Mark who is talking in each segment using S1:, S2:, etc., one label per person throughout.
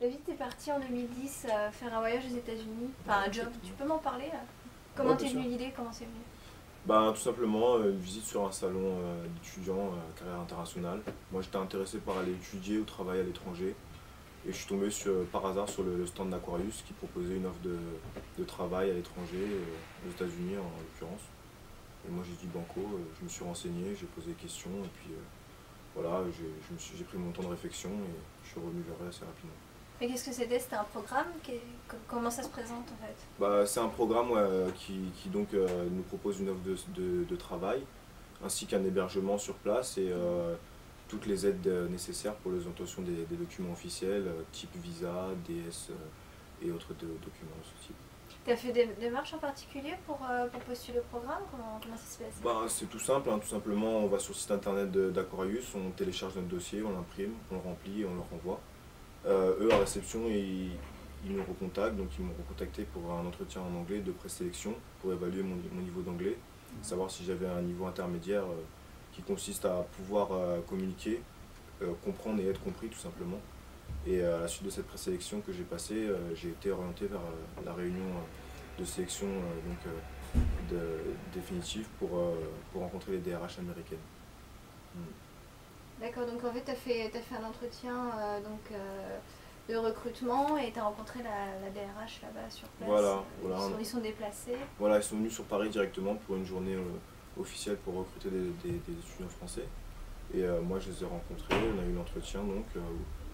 S1: David, t'es parti en 2010 faire un voyage aux États-Unis, enfin un job. Tu peux m'en parler
S2: Ouais,
S1: Comment
S2: bien
S1: t'es
S2: sûr.
S1: venue l'idée? Comment c'est venu?
S2: Bah, tout simplement, une visite sur un salon d'étudiants carrière internationale. Moi, j'étais intéressé par aller étudier ou travailler à l'étranger. Et je suis tombé par hasard sur le stand d'Aquarius qui proposait une offre de travail à l'étranger, aux États-Unis en l'occurrence. Et moi, j'ai dit banco, je me suis renseigné, j'ai posé des questions, et puis voilà, j'ai pris mon temps de réflexion et je suis revenu vers eux assez rapidement.
S1: Mais qu'est-ce que c'était? C'était un programme comment ça se présente en fait?
S2: Bah, c'est un programme ouais, qui donc nous propose une offre de travail ainsi qu'un hébergement sur place et toutes les aides nécessaires pour les obtentions des documents officiels, type visa, DS et autres documents de ce type.
S1: T'as fait des démarches en particulier pour postuler au programme? Comment ça s'est passé?
S2: Bah, c'est tout simple, hein, tout simplement on va sur le site internet d'Aquarius, on télécharge notre dossier, on l'imprime, on le remplit et on le renvoie. Eux, à réception, ils nous recontactent, donc ils m'ont recontacté pour un entretien en anglais de présélection pour évaluer mon niveau d'anglais, savoir si j'avais un niveau intermédiaire qui consiste à pouvoir communiquer, comprendre et être compris tout simplement. Et à la suite de cette présélection que j'ai passée, j'ai été orienté vers la réunion de sélection définitive pour rencontrer les DRH américaines. Mm.
S1: D'accord, donc en fait t'as fait un entretien de recrutement et t'as rencontré la DRH là-bas sur place.
S2: Voilà, voilà,
S1: Ils sont déplacés.
S2: voilà, ils sont venus sur Paris directement pour une journée officielle pour recruter des étudiants français. Et moi, je les ai rencontrés, on a eu l'entretien, donc,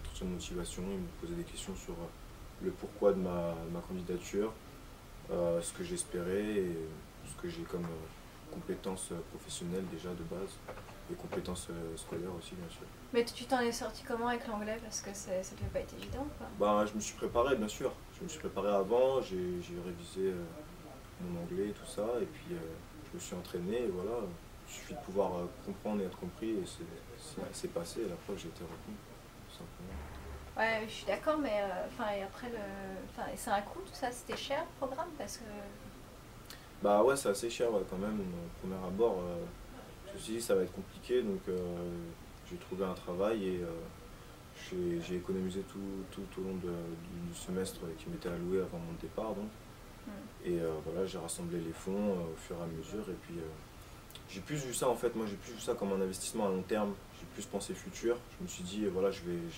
S2: entretien de motivation, ils me posaient des questions sur le pourquoi de ma candidature, ce que j'espérais et ce que j'ai comme compétences professionnelles déjà de base et compétences scolaires aussi, bien sûr.
S1: Mais tu t'en es sorti comment avec l'anglais? Parce que ça devait pas être évident quoi.
S2: Ben, je me suis préparé, bien sûr. Je me suis préparé avant, j'ai révisé mon anglais et tout ça, et puis je me suis entraîné, et voilà. Il suffit de pouvoir comprendre et être compris, et c'est passé, et la preuve, j'ai été retenu, tout simplement.
S1: Ouais, je suis d'accord, mais enfin et après enfin et c'est un coût tout ça, c'était cher le programme parce que
S2: Bah ouais, c'est assez cher ouais, quand même, au premier abord. Je me suis dit, ça va être compliqué, donc j'ai trouvé un travail, et j'ai économisé tout au long du semestre qui m'était alloué avant mon départ, donc. Et voilà, j'ai rassemblé les fonds au fur et à mesure. Et puis j'ai plus vu ça en fait, moi j'ai plus vu ça comme un investissement à long terme. J'ai plus pensé futur. Je me suis dit, voilà,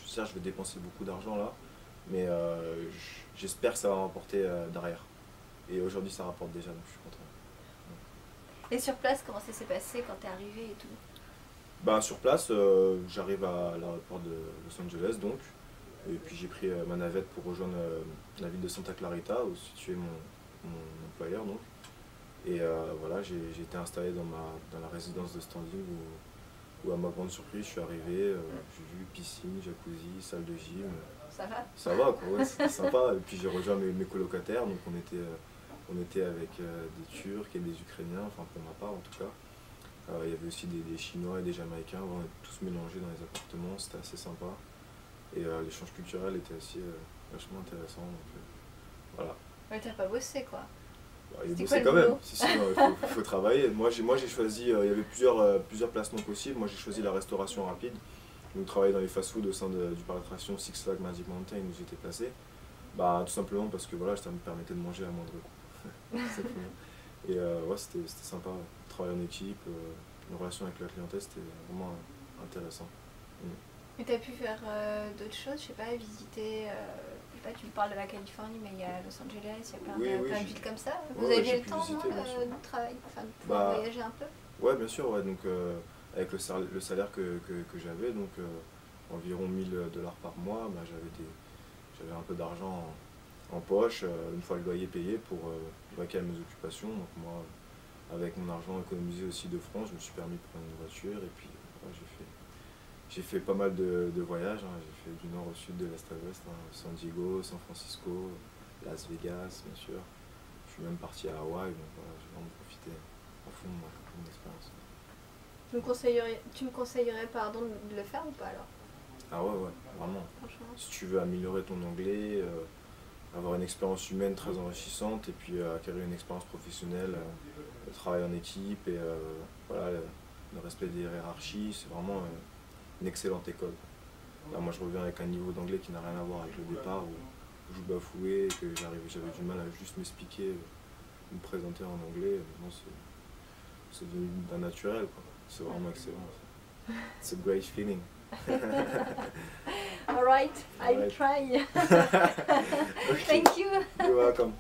S2: certes, je vais dépenser beaucoup d'argent là, mais j'espère que ça va rapporter derrière. Et aujourd'hui, ça rapporte déjà, donc je suis content.
S1: et sur place comment ça s'est passé quand t'es arrivé et tout.
S2: Ben, sur place, j'arrive à l'aéroport de Los Angeles donc. Et puis j'ai pris ma navette pour rejoindre la ville de Santa Clarita, où se situait mon employeur donc. Et voilà, j'ai été installé dans la résidence de standing où à ma grande surprise, je suis arrivé, j'ai vu piscine, jacuzzi, salle de gym.
S1: Ça va?
S2: Ça va quoi, ouais, c'était sympa. Et puis j'ai rejoint mes colocataires, donc on était avec des Turcs et des Ukrainiens, enfin pour ma part en tout cas. Il y avait aussi des Chinois et des Jamaïcains, on était tous mélangés dans les appartements, c'était assez sympa. Et l'échange culturel était aussi vachement intéressant. Donc, voilà.
S1: Mais t'as pas bossé quoi.
S2: Bah, il
S1: C'était quoi
S2: bossait
S1: le
S2: quand même,
S1: boulot?
S2: si, si, non, faut travailler. Moi j'ai choisi, il y avait plusieurs placements possibles. Moi j'ai choisi la restauration rapide. Donc travailler dans les fast-food au sein du parc d'attraction Six Flags Magic Mountain où j'étais placé. Bah, tout simplement parce que voilà, ça me permettait de manger à moindre coût. Tout simplement. Et ouais, c'était sympa. Travailler en équipe, une relation avec la clientèle, c'était vraiment intéressant. Mm.
S1: Mais t'as pu faire d'autres choses, je sais pas, visiter, je sais pas, tu me parles de la Californie, mais il y a Los Angeles, il y a
S2: Oui, oui,
S1: plein de villes comme ça. Vous
S2: ouais, ouais, j'ai
S1: aviez le
S2: pu
S1: temps, non,
S2: visiter bien sûr.
S1: de travailler, enfin de pouvoir
S2: Bah,
S1: voyager un peu?
S2: ouais, bien sûr, ouais, donc avec le salaire que j'avais, donc environ 1000 $ par mois, bah, j'avais un peu d'argent en poche, une fois le loyer payé pour vaquer à mes occupations. Donc moi, avec mon argent économisé aussi de France, je me suis permis de prendre une voiture et puis voilà, j'ai fait pas mal de voyages, hein. J'ai fait du nord au sud, de l'est à l'ouest, hein. San Diego, San Francisco, Las Vegas, bien sûr. Je suis même parti à Hawaï, donc voilà, j'ai vraiment profité à fond de mon expérience.
S1: Tu me conseillerais, pardon, de le faire ou pas alors?
S2: Ah ouais, ouais, vraiment.
S1: Franchement.
S2: Si tu veux améliorer ton anglais, avoir une expérience humaine très enrichissante et puis acquérir une expérience professionnelle, le travail en équipe et voilà, le respect des hiérarchies, c'est vraiment une excellente école. Là, moi, je reviens avec un niveau d'anglais qui n'a rien à voir avec le départ, où je bafouais, et que j'avais du mal à juste m'expliquer, me présenter en anglais. Maintenant, c'est devenu d'un naturel, quoi. C'est vraiment excellent. It's a great feeling.
S1: All right, I'll try.
S2: Okay.
S1: Thank you.
S2: You're welcome.